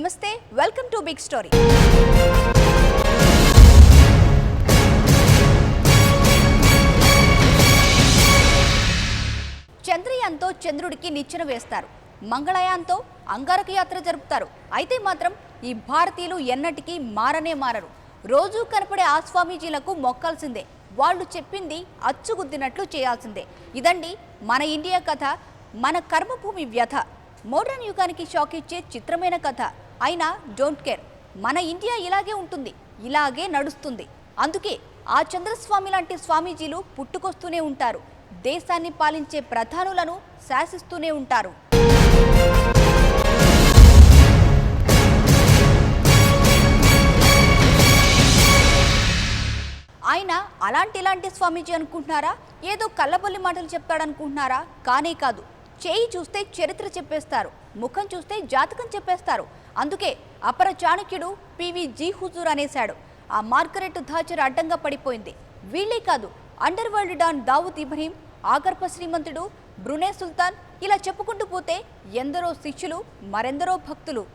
నమస్తే, welcome to big story. చంద్రయాన్తో చంద్రుడికి నిచ్చెన వేస్తారు, మంగళయాన్తో అంగారక యాత్ర జరుపుతారు. అయితే మాత్రం ఈ భారతీయులు ఎన్నటికీ మారరు. రోజు కనపడే ఆ స్వామీజీలకు మొక్కాల్సిందే, వాళ్ళు చెప్పింది అచ్చుగుద్దినట్లు చేయాల్సిందే. ఇదండి మన ఇండియా కథ, మన కర్మభూమి వ్యథ. మోడర్న్ యుగానికి షాక్ ఇచ్చే చిత్రమైన కథ. అయినా డోంట్ కేర్, మన ఇండియా ఇలాగే ఉంటుంది, ఇలాగే నడుస్తుంది. అందుకే ఆ చంద్రస్వామి లాంటి స్వామీజీలు పుట్టుకొస్తూనే ఉంటారు, దేశాన్ని పాలించే ప్రధానులను శాసిస్తూనే ఉంటారు. ఆయన ఇలాంటి స్వామీజీ అనుకుంటున్నారా? ఏదో కళ్ళబొల్లి మాటలు చెప్తాడనుకుంటున్నారా? కానే కాదు. చేయి చూస్తే చరిత్ర చెప్పేస్తారు, ముఖం చూస్తే జాతకం చెప్పేస్తారు. అందుకే అపర చాణక్యుడు PVG హుజూర్ అనేశాడు. ఆ మార్గరెట్ థాచర్ అడ్డంగా పడిపోయింది. వీళ్ళే కాదు, underworld don Dawood Ibrahim, ఆగర్భ శ్రీమంతుడు బ్రునే సుల్తాన్, ఇలా చెప్పుకుంటూ పోతే ఎందరో శిష్యులు, మరెందరో భక్తులు.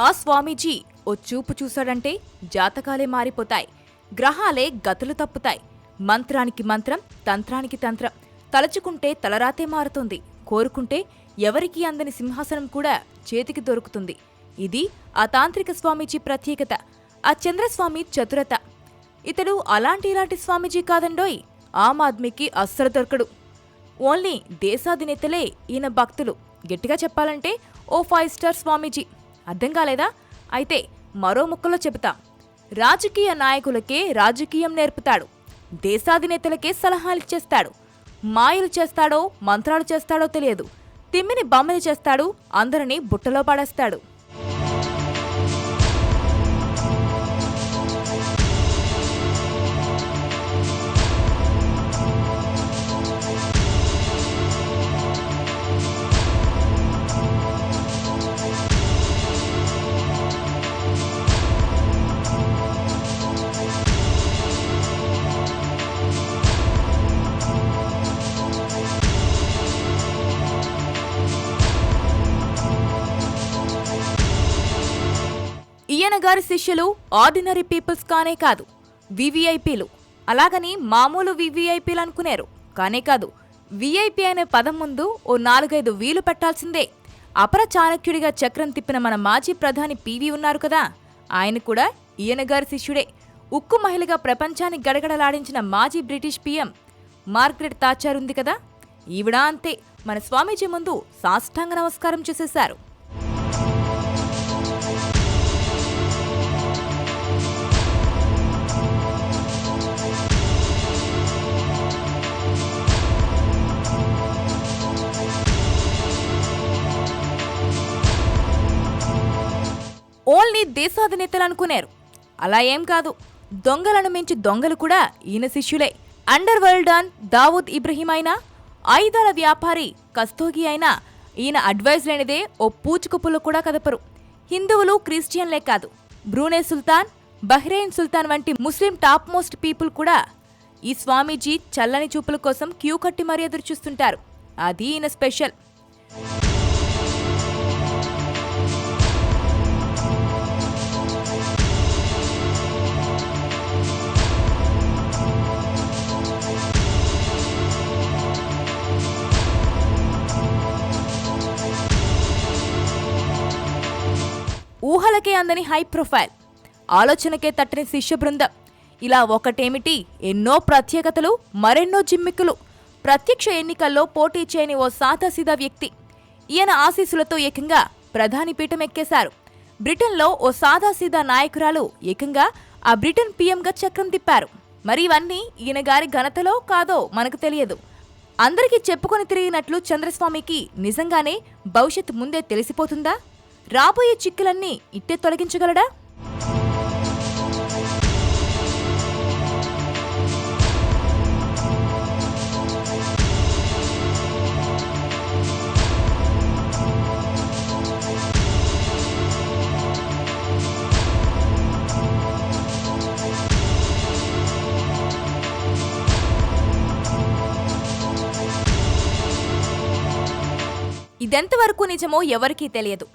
ఆ స్వామీజీ ఓ చూపు చూశాడంటే జాతకాలే మారిపోతాయి, గ్రహాలే గతులు తప్పుతాయి. మంత్రానికి మంత్రం, తంత్రానికి తంత్రం. తలచుకుంటే తలరాతే మారుతుంది, కోరుకుంటే ఎవరికీ అందని సింహాసనం కూడా చేతికి దొరుకుతుంది. ఇది ఆ తాంత్రిక స్వామీజీ ప్రత్యేకత, ఆ చంద్రస్వామి చతురత. ఇతడు ఇలాంటి స్వామీజీ కాదండోయ్, ఆమ్ ఆద్మీకి అస్సలు దొరకడు. ఓన్లీ దేశాధినేతలే ఈయన భక్తులు. గట్టిగా చెప్పాలంటే ఓ 5 స్టార్ స్వామీజీ. అర్థం కాలేదా? అయితే మరో ముక్కలో చెబుతా. రాజకీయ నాయకులకే రాజకీయం నేర్పుతాడు, దేశాధినేతలకే సలహాలిచ్చేస్తాడు. మాయలు చేస్తాడో మంత్రాలు చేస్తాడో తెలియదు, తిమ్మిని బొమ్మని చేస్తాడు, అందరినీ బుట్టలో పడేస్తాడు. ఈయన గారి శిష్యులు ఆర్డినరీ పీపుల్స్ కానే కాదు, వివిఐపీలు. అలాగని మామూలు వివిఐపీలు అనుకునేరు కానే కాదు. విఐపీ అనే పదం ముందు ఓ 4-5 వీలు పెట్టాల్సిందే. అపర చాణక్యుడిగా చక్రం తిప్పిన మన మాజీ ప్రధాని PV ఉన్నారు కదా, ఆయన కూడా ఈయన గారి శిష్యుడే. ఉక్కు మహిళగా ప్రపంచాన్ని గడగడలాడించిన మాజీ బ్రిటిష్ PM మార్గరెట్ థాచర్ ఉంది కదా, ఈవిడా అంతే. మన స్వామీజీ ముందు సాష్టాంగ నమస్కారం చేసేశారు. ఓన్లీ దేశాధినేతలు అనుకునేరు, అలా ఏం కాదు. దొంగలను మించి దొంగలు కూడా ఈయన శిష్యులే. Underworld don Dawood Ibrahim అయినా, ఆయుధాల వ్యాపారి కస్తోగి అయినా ఈయన అడ్వైజ్ లేనిదే ఓ పూచుకుప్పులు కూడా కదపరు. హిందువులు క్రిస్టియన్లే కాదు, బ్రూనే సుల్తాన్, బహ్రెయిన్ సుల్తాన్ వంటి ముస్లిం టాప్ మోస్ట్ పీపుల్ కూడా ఈ స్వామీజీ చల్లని చూపుల కోసం క్యూ కట్టి మరీ ఎదురు చూస్తుంటారు. అది ఈయన స్పెషల్. ఊహలకే అందని హై ప్రొఫైల్, ఆలోచనకే తట్టని శిష్య బృందం. ఇలా ఒకటేమిటి, ఎన్నో ప్రత్యేకతలు, మరెన్నో జిమ్మిక్కులు. ప్రత్యక్ష ఎన్నికల్లో పోటీ చేయని ఓ సాదాసీదా వ్యక్తి. ఈయన ఆశీస్సులతో ఏకంగా ప్రధాని పీఠం ఎక్కేశారు. బ్రిటన్లో ఓ సాదాసీదా నాయకురాలు ఏకంగా ఆ బ్రిటన్ PMగా చక్రం తిప్పారు. మరి ఇవన్నీ ఈయన గారి ఘనతలో కాదో మనకు తెలియదు. అందరికీ చెప్పుకొని తిరిగినట్లు చంద్రస్వామికి నిజంగానే భవిష్యత్తు ముందే తెలిసిపోతుందా? రాబోయే చిక్కులన్నీ ఇట్టే తొలగించగలడా? ఇదెంతవరకు నిజమో ఎవరికీ తెలియదు.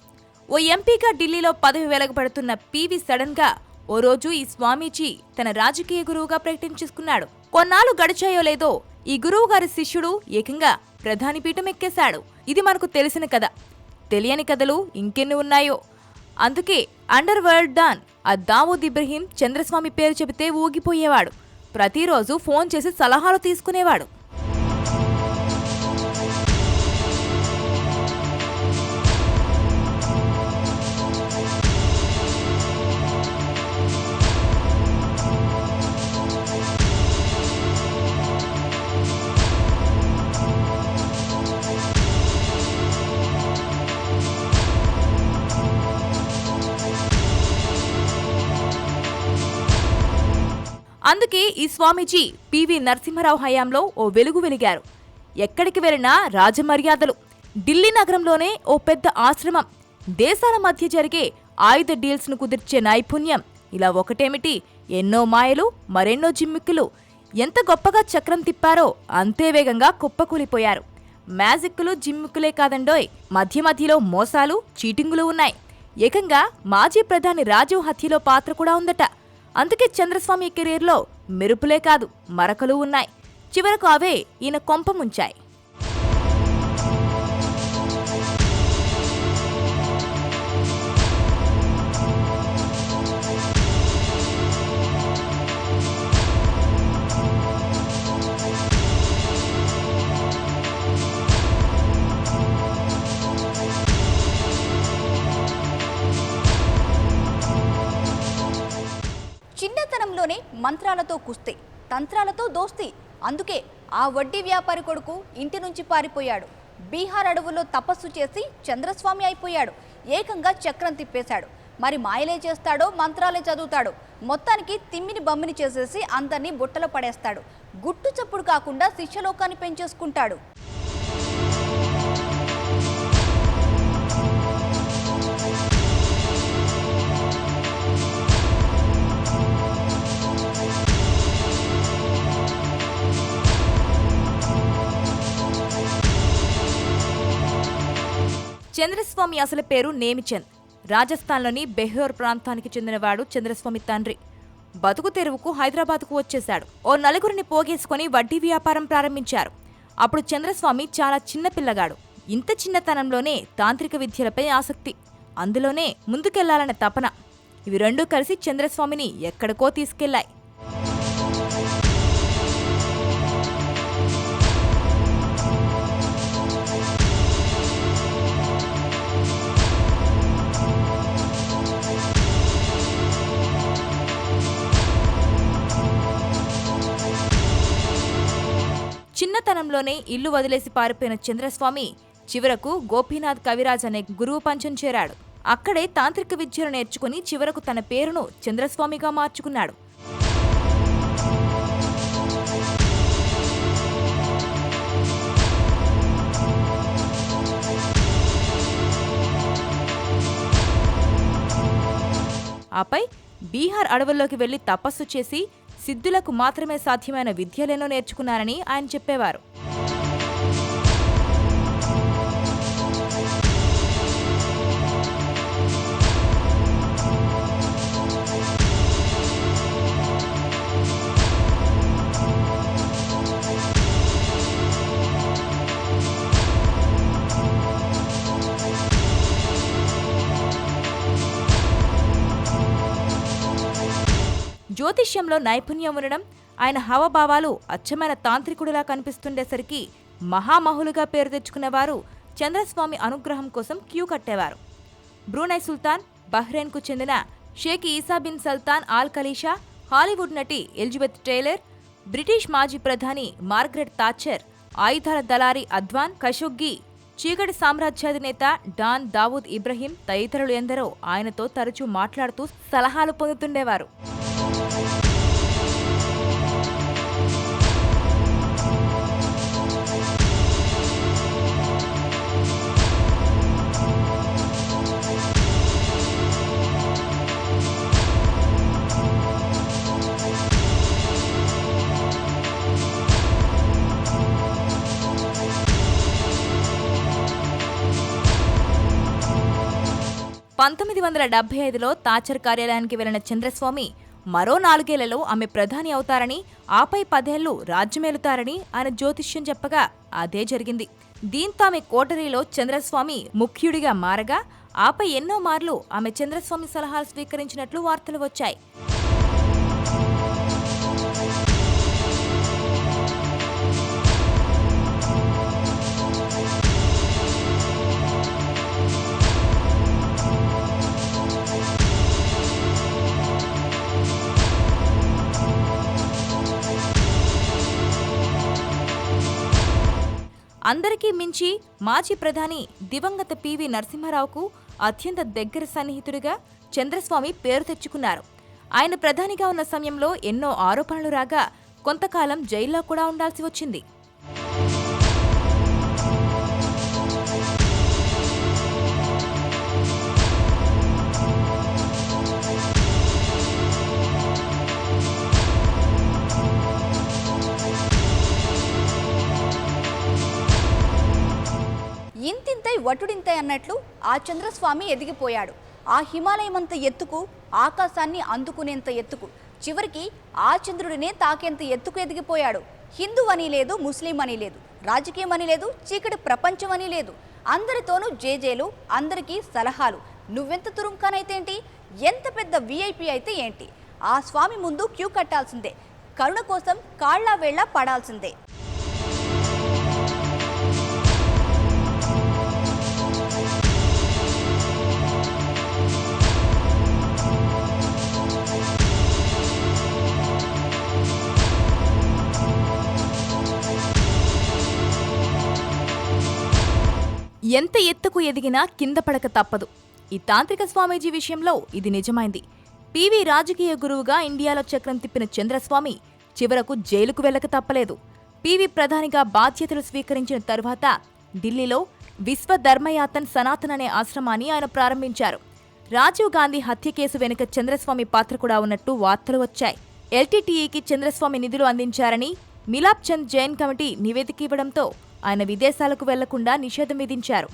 ఓ ఎంపీగా ఢిల్లీలో పదవి వెలగబడుతున్న పివి సడన్గా ఓ రోజు ఈ స్వామీజీ తన రాజకీయ గురువుగా ప్రకటించుకున్నాడు. కొన్నాళ్ళు గడిచాయో లేదో ఈ గురువు గారి శిష్యుడు ఏకంగా ప్రధాని పీఠం ఎక్కేశాడు. ఇది మనకు తెలిసిన కథ. తెలియని కథలు ఇంకెన్ని ఉన్నాయో. అందుకే అండర్ వరల్డ్ డాన్ ఆ దావూద్ ఇబ్రహీం చంద్రస్వామి పేరు చెబితే ఊగిపోయేవాడు. ప్రతిరోజు ఫోన్ చేసి సలహాలు తీసుకునేవాడు. అందుకే ఈ స్వామీజీ పివి నరసింహరావు హయాంలో ఓ వెలుగు వెలిగారు. ఎక్కడికి వెళ్లినా రాజమర్యాదలు. ఢిల్లీ నగరంలోనే ఓ పెద్ద ఆశ్రమం. దేశాల మధ్య జరిగే ఆయుధ డీల్స్ను కుదిర్చే నైపుణ్యం. ఇలా ఒకటేమిటి, ఎన్నో మాయలు, మరెన్నో జిమ్మిక్కులు. ఎంత గొప్పగా చక్రం తిప్పారో అంతే వేగంగా కుప్పకూలిపోయారు. మ్యాజిక్కులు జిమ్మిక్కులే కాదండోయ్, మధ్య మధ్యలో మోసాలు, చీటింగులు ఉన్నాయి. ఏకంగా మాజీ ప్రధాని రాజీవ్ హత్యలో పాత్ర కూడా ఉందట. అందుకే చంద్రస్వామి కెరీర్లో మెరుపులే కాదు మరకలు ఉన్నాయి. చివరకు అవే ఈయన కొంప ముంచాయి. చిన్నతనంలోనే మంత్రాలతో కుస్తీ, తంత్రాలతో దోస్తీ. అందుకే ఆ వడ్డీ వ్యాపారి కొడుకు ఇంటి నుంచి పారిపోయాడు. బీహార్ అడవుల్లో తపస్సు చేసి చంద్రస్వామి అయిపోయాడు. ఏకంగా చక్రం తిప్పేశాడు. మరి మాయలే చేస్తాడో మంత్రాలే చదువుతాడు. మొత్తానికి తిమ్మిని బమ్మిని చేసేసి అందరినీ బుట్టలో పడేస్తాడు. గుట్టు చప్పుడు కాకుండా శిష్యలోకాన్ని పెంచేసుకుంటాడు. చంద్రస్వామి అసలు పేరు నేమిచంద్. రాజస్థాన్లోని బెహోర్ ప్రాంతానికి చెందినవాడు చంద్రస్వామి తండ్రి. బతుకు తెరువుకు హైదరాబాద్కు వచ్చేశాడు. ఓ నలుగురిని పోగేసుకుని వడ్డీ వ్యాపారం ప్రారంభించారు. అప్పుడు చంద్రస్వామి చాలా చిన్న పిల్లగాడు. ఇంత చిన్నతనంలోనే తాంత్రిక విద్యలపై ఆసక్తి, అందులోనే ముందుకెళ్లాలనే తపన. ఇవి రెండూ కలిసి చంద్రస్వామిని ఎక్కడికో తీసుకెళ్లాయి. చిన్నతనంలోనే ఇల్లు వదిలేసి పారిపోయిన చంద్రస్వామి చివరకు గోపీనాథ్ కవిరాజ్ అనే గురువు పంచం చేరాడు. అక్కడే తాంత్రిక విద్యలు నేర్చుకుని చివరకు తన పేరును చంద్రస్వామిగా మార్చుకున్నాడు. ఆపై బీహార్ అడవుల్లోకి వెళ్లి తపస్సు చేసి సిద్ధులకు మాత్రమే సాధ్యమైన విద్యలేనో నేర్చుకున్నారని ఆయన చెప్పేవారు. జ్యోతిష్యంలో నైపుణ్యం ఉండడం, ఆయన హావభావాలు అచ్చమైన తాంత్రికుడిలా కనిపిస్తుండేసరికి మహామహులుగా పేరు తెచ్చుకునేవారు చంద్రస్వామి అనుగ్రహం కోసం క్యూ కట్టేవారు. బ్రూనై సుల్తాన్, బహ్రెయిన్కు చెందిన షేక్ ఈసా బిన్ సల్తాన్ ఆల్ ఖలీషా, హాలీవుడ్ నటి ఎలిజబెత్ టైలర్, బ్రిటిష్ మాజీ ప్రధాని మార్గరెట్ థాచర్, ఆయుధాల దళారి అద్వాన్ ఖషోగ్గి, చీకటి సామ్రాజ్యాధినేత డాన్ దావూద్ ఇబ్రహీం తదితరులు ఎందరో ఆయనతో తరచూ మాట్లాడుతూ సలహాలు పొందుతుండేవారు. 1975లో తాచర్ కార్యాలయానికి వెళ్లిన చంద్రస్వామి మరో 4 ఏళ్లలో ఆమె ప్రధాని అవుతారని, ఆపై 10 ఏళ్లు రాజ్యమేలుతారని ఆయన జ్యోతిష్యం చెప్పగా అదే జరిగింది. దీంతో ఆమె కోటరీలో చంద్రస్వామి ముఖ్యుడిగా మారగా, ఆపై ఎన్నో మార్లు ఆమె చంద్రస్వామి సలహాలు స్వీకరించినట్లు వార్తలు వచ్చాయి. అందరికీ మించి మాజీ ప్రధాని దివంగత పివి నరసింహారావుకు అత్యంత దగ్గర సన్నిహితుడిగా చంద్రస్వామి పేరు తెచ్చుకున్నారు. ఆయన ప్రధానిగా ఉన్న సమయంలో ఎన్నో ఆరోపణలు రాగా కొంతకాలం జైల్లో కూడా ఉండాల్సి వచ్చింది. ఇంతింతై వటుడింతై అన్నట్లు ఆ చంద్రస్వామి ఎదిగిపోయాడు. ఆ హిమాలయమంత ఎత్తుకు, ఆకాశాన్ని అందుకునేంత ఎత్తుకు, చివరికి ఆ చంద్రుడినే తాకేంత ఎత్తుకు ఎదిగిపోయాడు. హిందూ అని లేదు, ముస్లిం అని లేదు, రాజకీయం అని లేదు, చీకటి ప్రపంచం అని లేదు. అందరితోనూ జేజేలు, అందరికీ సలహాలు. నువ్వెంత తురుంకానైతేంటి, ఎంత పెద్ద విఐపి అయితే ఏంటి, ఆ స్వామి ముందు క్యూ కట్టాల్సిందే, కరుణ కోసం కాళ్ల వేళ్ల పడాల్సిందే. ఎంత ఎత్తుకు ఎదిగినా కింద పడక తప్పదు. ఈ తాంత్రిక స్వామీజీ విషయంలో ఇది నిజమైంది. పివి రాజకీయ గురువుగా ఇండియాలో చక్రం తిప్పిన చంద్రస్వామి చివరకు జైలుకు వెళ్లక తప్పలేదు. పివి ప్రధానిగా బాధ్యతలు స్వీకరించిన తరువాత ఢిల్లీలో విశ్వధర్మయాతన్ సనాతన్ అనే ఆశ్రమాన్ని ఆయన ప్రారంభించారు. రాజీవ్ గాంధీ హత్య కేసు వెనుక చంద్రస్వామి పాత్ర కూడా ఉన్నట్టు వార్తలు వచ్చాయి. ఎల్టీటీఈకి చంద్రస్వామి నిధులు అందించారని మిలాప్ చంద్ జైన్ కమిటీ నివేదిక ఇవ్వడంతో ఆయన విదేశాలకు వెళ్లకుండా నిషేధం విధించారు.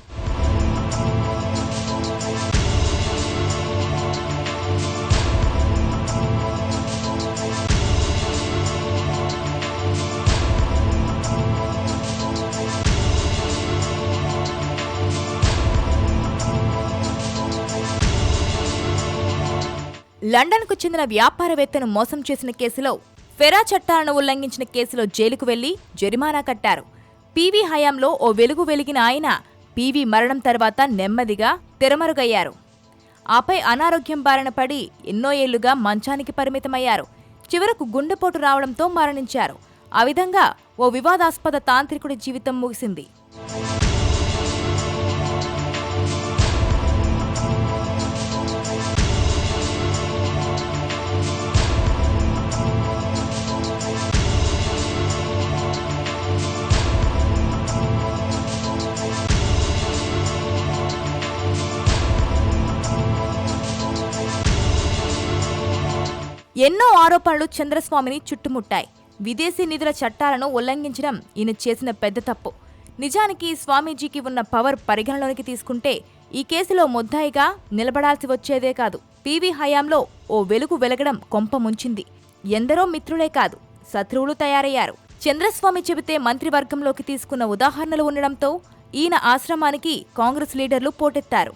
లండన్కు చెందిన వ్యాపారవేత్తను మోసం చేసిన కేసులో, ఫెరా చట్టాలను ఉల్లంఘించిన కేసులో జైలుకు వెళ్లి జరిమానా కట్టారు. పివి హయాంలో ఓ వెలుగు వెలిగిన ఆయన పివి మరణం తర్వాత నెమ్మదిగా తెరమరుగయ్యారు. ఆపై అనారోగ్యం బారిన పడి ఎన్నో ఏళ్లుగా మంచానికి పరిమితమయ్యారు. చివరకు గుండెపోటు రావడంతో మరణించారు. ఆ విధంగా ఓ వివాదాస్పద తాంత్రికుడి జీవితం ముగిసింది. ఎన్నో ఆరోపణలు చంద్రస్వామిని చుట్టుముట్టాయి. విదేశీ నిధుల చట్టాలను ఉల్లంఘించడం ఈయన చేసిన పెద్ద తప్పు. నిజానికి స్వామీజీకి ఉన్న పవర్ పరిగణలోనికి తీసుకుంటే ఈ కేసులో ముద్దాయిగా నిలబడాల్సి వచ్చేదే కాదు. పివి హయాంలో ఓ వెలుగు వెలగడం కొంప ముంచింది. ఎందరో మిత్రులే కాదు, శత్రువులు తయారయ్యారు. చంద్రస్వామి చెబితే మంత్రివర్గంలోకి తీసుకున్న ఉదాహరణలు ఉండడంతో ఈయన ఆశ్రమానికి కాంగ్రెస్ లీడర్లు పోటెత్తారు.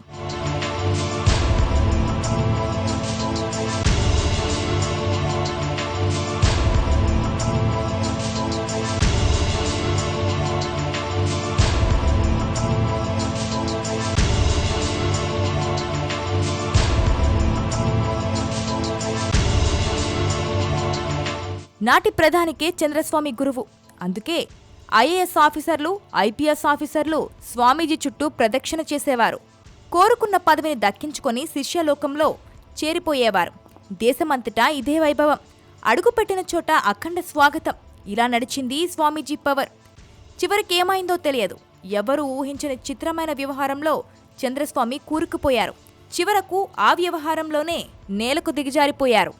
నాటి ప్రధానికే చంద్రస్వామి గురువు. అందుకే ఐఏఎస్ ఆఫీసర్లు, ఐపీఎస్ ఆఫీసర్లు స్వామీజీ చుట్టూ ప్రదక్షిణ చేసేవారు. కోరుకున్న పదవిని దక్కించుకొని శిష్యలోకంలో చేరిపోయేవారు. దేశమంతటా ఇదే వైభవం. అడుగుపెట్టిన చోట అఖండ స్వాగతం. ఇలా నడిచింది స్వామీజీ పవర్. చివరికేమైందో తెలియదు. ఎవరూ ఊహించని చిత్రమైన వ్యవహారంలో చంద్రస్వామి కూరుకుపోయారు. చివరకు ఆ వ్యవహారంలోనే నేలకు దిగజారిపోయారు.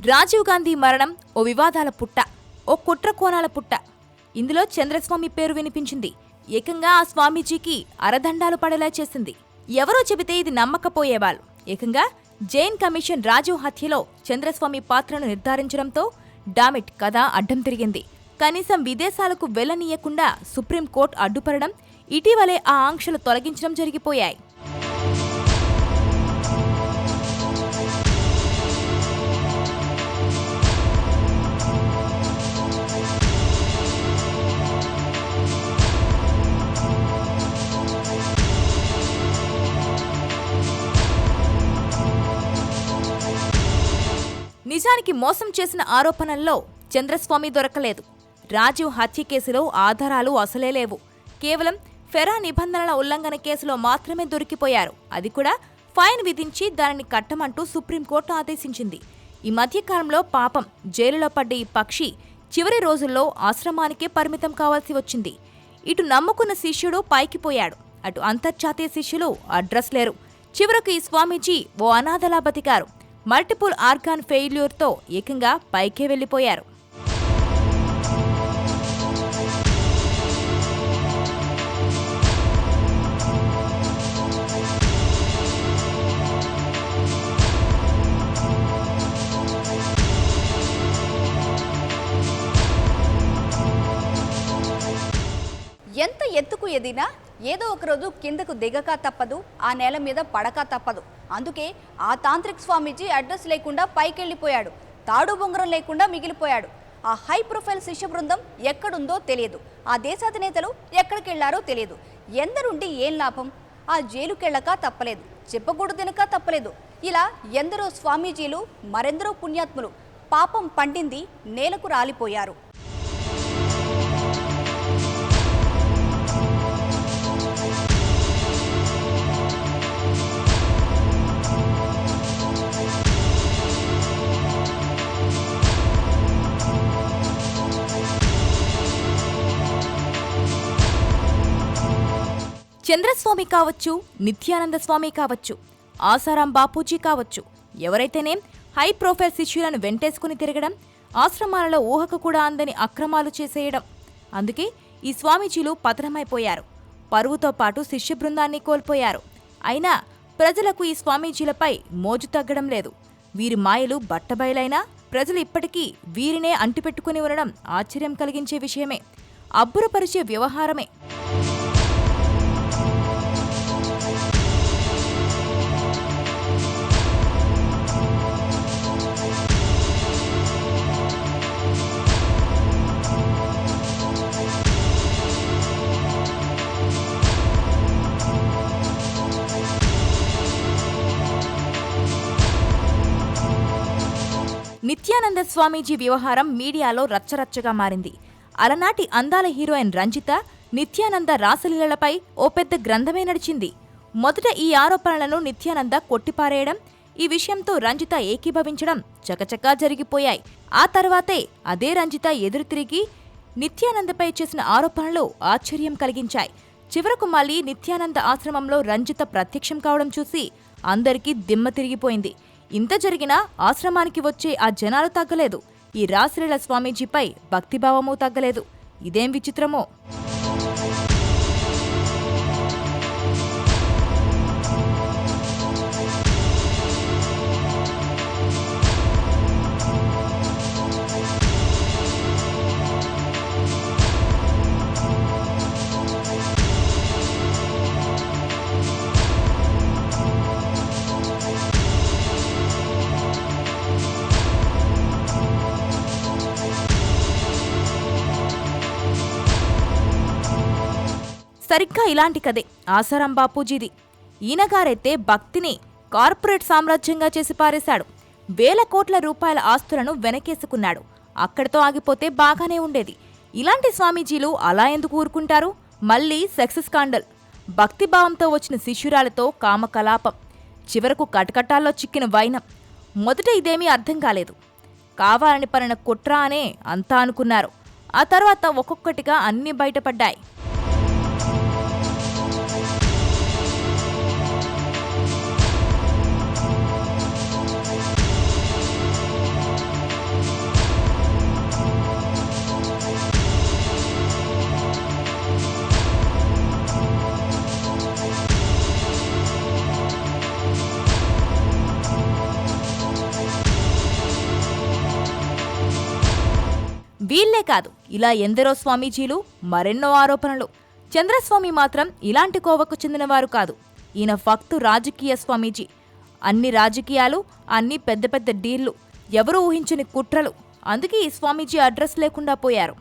రాజీవ్ గాంధీ మరణం ఓ వివాదాల పుట్ట, ఓ కుట్ర కోణాల పుట్ట. ఇందులో చంద్రస్వామి పేరు వినిపించింది. ఏకంగా ఆ స్వామీజీకి అరదండాలు పడేలా చేసింది. ఎవరో చెబితే ఇది నమ్మకపోయేవాళ్ళు. ఏకంగా జైన్ కమిషన్ రాజీవ్ హత్యలో చంద్రస్వామి పాత్రను నిర్ధారించడంతో డామిట్ కథ అడ్డం తిరిగింది. కనీసం విదేశాలకు వెళ్లనీయకుండా సుప్రీంకోర్టు అడ్డుపడడం, ఇటీవలే ఆ ఆంక్షలు తొలగించడం జరిగిపోయాయి. నిజానికి మోసం చేసిన ఆరోపణల్లో చంద్రస్వామి దొరకలేదు. రాజీవ్ హత్య కేసులో ఆధారాలు అసలే లేవు. కేవలం ఫెరా నిబంధనల ఉల్లంఘన కేసులో మాత్రమే దొరికిపోయారు. అది కూడా ఫైన్ విధించి దానిని కట్టమంటూ సుప్రీంకోర్టు ఆదేశించింది. ఈ మధ్యకాలంలో పాపం జైలులో పడ్డ ఈ పక్షి చివరి రోజుల్లో ఆశ్రమానికే పరిమితం కావాల్సి వచ్చింది. ఇటు నమ్ముకున్న శిష్యుడు పైకిపోయాడు, అటు అంతర్జాతీయ శిష్యులు అడ్రస్ లేరు. చివరకు ఈ స్వామీజీ ఓ అనాథలా బతికారు. మల్టిపుల్ ఆర్గాన్ ఫెయిల్యూర్తో ఏకంగా పైకే వెళ్లిపోయారు. ఎంత ఎత్తుకు ఎదినా ఏదో ఒకరోజు కిందకు దిగక తప్పదు, ఆ నేల మీద పడక తప్పదు. అందుకే ఆ తాంత్రిక్ స్వామీజీ అడ్రస్ లేకుండా పైకెళ్ళిపోయాడు, తాడు బొంగరం లేకుండా మిగిలిపోయాడు. ఆ హై ప్రొఫైల్ శిష్య బృందం ఎక్కడుందో తెలియదు, ఆ దేశాధినేతలు ఎక్కడికెళ్లారో తెలియదు. ఎందరుండి ఏం లాభం? ఆ జైలుకెళ్ళక తప్పలేదు, చెప్పకూడదు తినక తప్పలేదు. ఇలా ఎందరో స్వామీజీలు, మరెందరో పుణ్యాత్ములు పాపం పండింది నేలకు రాలిపోయారు. చంద్రస్వామి కావచ్చు, నిత్యానంద స్వామి కావచ్చు, ఆసారాం బాపూజీ కావచ్చు, ఎవరైతేనేం హై ప్రొఫైల్ శిష్యులను వెంటేసుకుని తిరగడం, ఆశ్రమాలలో ఊహకు కూడా అందని అక్రమాలు చేసేయడం. అందుకే ఈ స్వామీజీలు పతనమైపోయారు. పరువుతో పాటు శిష్య బృందాన్ని కోల్పోయారు. అయినా ప్రజలకు ఈ స్వామీజీలపై మోజు తగ్గడం లేదు. వీరి మాయలు బట్టబయలైనా ప్రజలు ఇప్పటికీ వీరినే అంటిపెట్టుకుని ఉండడం ఆశ్చర్యం కలిగించే విషయమే, అబ్బురపరిచే వ్యవహారమే. నిత్యానంద స్వామీజీ వ్యవహారం మీడియాలో రచ్చరచ్చగా మారింది. అలనాటి అందాల హీరోయిన్ రంజిత నిత్యానంద రాసలీలలపై ఓ పెద్ద గ్రంథమే నడిచింది. మొదట ఈ ఆరోపణలను నిత్యానంద కొట్టిపారేయడం, ఈ విషయంతో రంజిత ఏకీభవించడం చకచకా జరిగిపోయాయి. ఆ తర్వాతే అదే రంజిత ఎదురు తిరిగి నిత్యానందపై చేసిన ఆరోపణలు ఆశ్చర్యం కలిగించాయి. చివరకు మళ్లీ నిత్యానంద ఆశ్రమంలో రంజిత ప్రత్యక్షం కావడం చూసి అందరికీ దిమ్మ తిరిగిపోయింది. ఇంత జరిగినా ఆశ్రమానికి వచ్చే ఆ జనాలు తగ్గలేదు. ఈ రాసలీల స్వామీజీపై భక్తిభావమూ తగ్గలేదు. ఇదేం విచిత్రమో. సరిగ్గా ఇలాంటి కథే ఆసారాం బాపూజీది. ఈయనగారైతే భక్తిని కార్పొరేట్ సామ్రాజ్యంగా చేసి పారేశాడు. వేల కోట్ల రూపాయల ఆస్తులను వెనకేసుకున్నాడు. అక్కడితో ఆగిపోతే బాగానే ఉండేది. ఇలాంటి స్వామీజీలు అలా ఎందుకు ఊరుకుంటారు? మళ్లీ సెక్స్ స్కాండల్, భక్తిభావంతో వచ్చిన శిష్యురాలతో కామకలాపం, చివరకు కటకటాల్లో చిక్కిన వైనం. మొదట ఇదేమీ అర్థం కాలేదు. కావాలని పనిన కుట్ర అనే అంతా అనుకున్నారు. ఆ తర్వాత ఒక్కొక్కటిగా అన్నీ బయటపడ్డాయి. వీళ్లే కాదు, ఇలా ఎందరో స్వామీజీలు, మరెన్నో ఆరోపణలు. చంద్రస్వామి మాత్రం ఇలాంటి కోవకు చెందినవారు కాదు. ఈయన ఫక్తు రాజకీయ స్వామీజీ. అన్ని రాజకీయాలు, అన్ని పెద్ద పెద్ద డీళ్లు, ఎవరూ ఊహించని కుట్రలు. అందుకే ఈ స్వామీజీ అడ్రస్ లేకుండా పోయారు.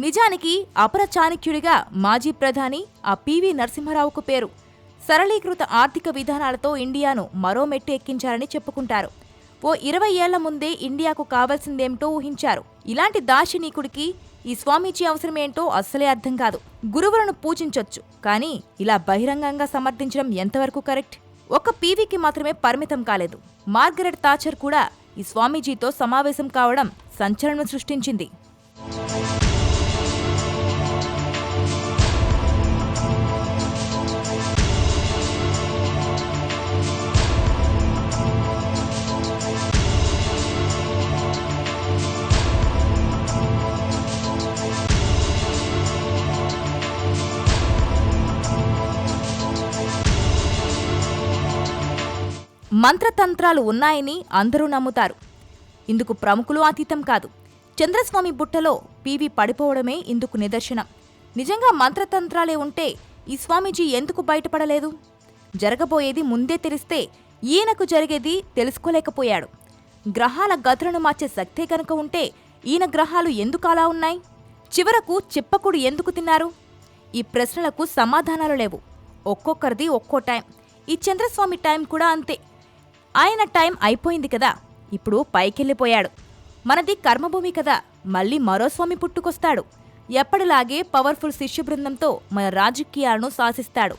నిజానికి అపర చాణక్యుడిగా మాజీ ప్రధాని ఆ పివి నరసింహారావుకు పేరు. సరళీకృత ఆర్థిక విధానాలతో ఇండియాను మరో మెట్టు ఎక్కించారని చెప్పుకుంటారు. ఓ 20 ఏళ్ల ముందే ఇండియాకు కావాల్సిందేమిటో ఊహించారు. ఇలాంటి దార్శనికుడికి ఈ స్వామీజీ అవసరమేంటో అస్సలే అర్థం కాదు. గురువులను పూజించొచ్చు, కానీ ఇలా బహిరంగంగా సమర్థించడం ఎంతవరకు కరెక్ట్? ఒక్క పీవీకి మాత్రమే పరిమితం కాలేదు. మార్గరెట్ థాచర్ కూడా ఈ స్వామీజీతో సమావేశం కావడం సంచలనం సృష్టించింది. మంత్రతంత్రాలు ఉన్నాయని అందరూ నమ్ముతారు. ఇందుకు ప్రముఖులు అతీతం కాదు. చంద్రస్వామి బుట్టలో పీవీ పడిపోవడమే ఇందుకు నిదర్శనం. నిజంగా మంత్రతంత్రాలే ఉంటే ఈ స్వామీజీ ఎందుకు బయటపడలేదు? జరగబోయేది ముందే తెలిస్తే ఈయనకు జరిగేది తెలుసుకోలేకపోయాడు. గ్రహాల గతులను మార్చే శక్తే కనుక ఉంటే ఈయన గ్రహాలు ఎందుకు అలా ఉన్నాయి? చివరకు చిప్పకుడు ఎందుకు తిన్నారు? ఈ ప్రశ్నలకు సమాధానాలు లేవు. ఒక్కొక్కరిది ఒక్కో టైం. ఈ చంద్రస్వామి టైం కూడా అంతే. ఆయన టైం అయిపోయింది కదా, ఇప్పుడు పైకెళ్ళిపోయాడు. మనది కర్మభూమి కదా, మళ్ళీ మరో స్వామి పుట్టుకొస్తాడు. ఎప్పటిలాగే పవర్ఫుల్ శిష్య బృందంతో మన రాజకీయాలను శాసిస్తాడు.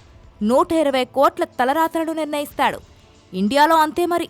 120 కోట్ల తలరాతలను నిర్ణయిస్తాడు. ఇండియాలో అంతే మరి.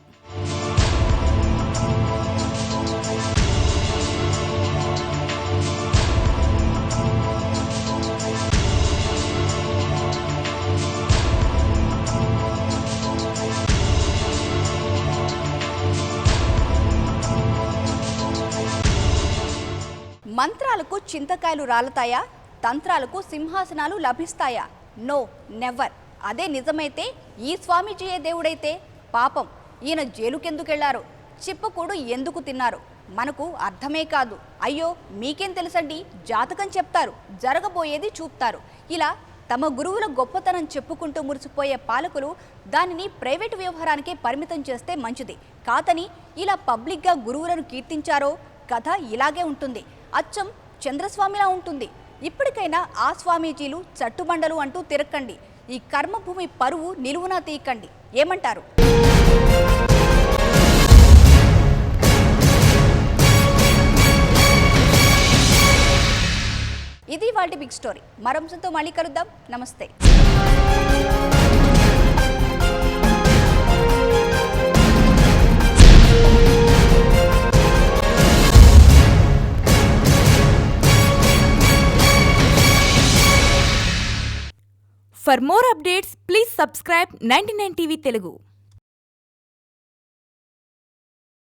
మంత్రాలకు చింతకాయలు రాలతాయా? తంత్రాలకు సింహాసనాలు లభిస్తాయా? No, never. అదే నిజమైతే ఈ స్వామీజీయే దేవుడైతే పాపం ఈయన జైలుకెందుకెళ్లారు? చిప్పకూడు ఎందుకు తిన్నారు? మనకు అర్థమే కాదు. అయ్యో మీకేం తెలుసండి, జాతకం చెప్తారు, జరగబోయేది చూపుతారు. ఇలా తమ గురువుల గొప్పతనం చెప్పుకుంటూ మురిసిపోయే పాలకులు దానిని ప్రైవేటు వ్యవహారానికే పరిమితం చేస్తే మంచిది కాదని ఇలా పబ్లిక్గా గురువులను కీర్తించారో కథ ఇలాగే ఉంటుంది. అచ్చం చంద్రస్వామిలా ఉంటుంది. ఇప్పటికైనా ఆ స్వామీజీలు చట్టుబండలు అంటూ తిరక్కండి. ఈ కర్మభూమి పరువు నిలువునా తీయకండి. ఏమంటారు? ఇది వాటి బిగ్ స్టోరీ. మరో అంశంతో మళ్ళీ కలుద్దాం. నమస్తే. For more updates, please subscribe 99 TV Telugu.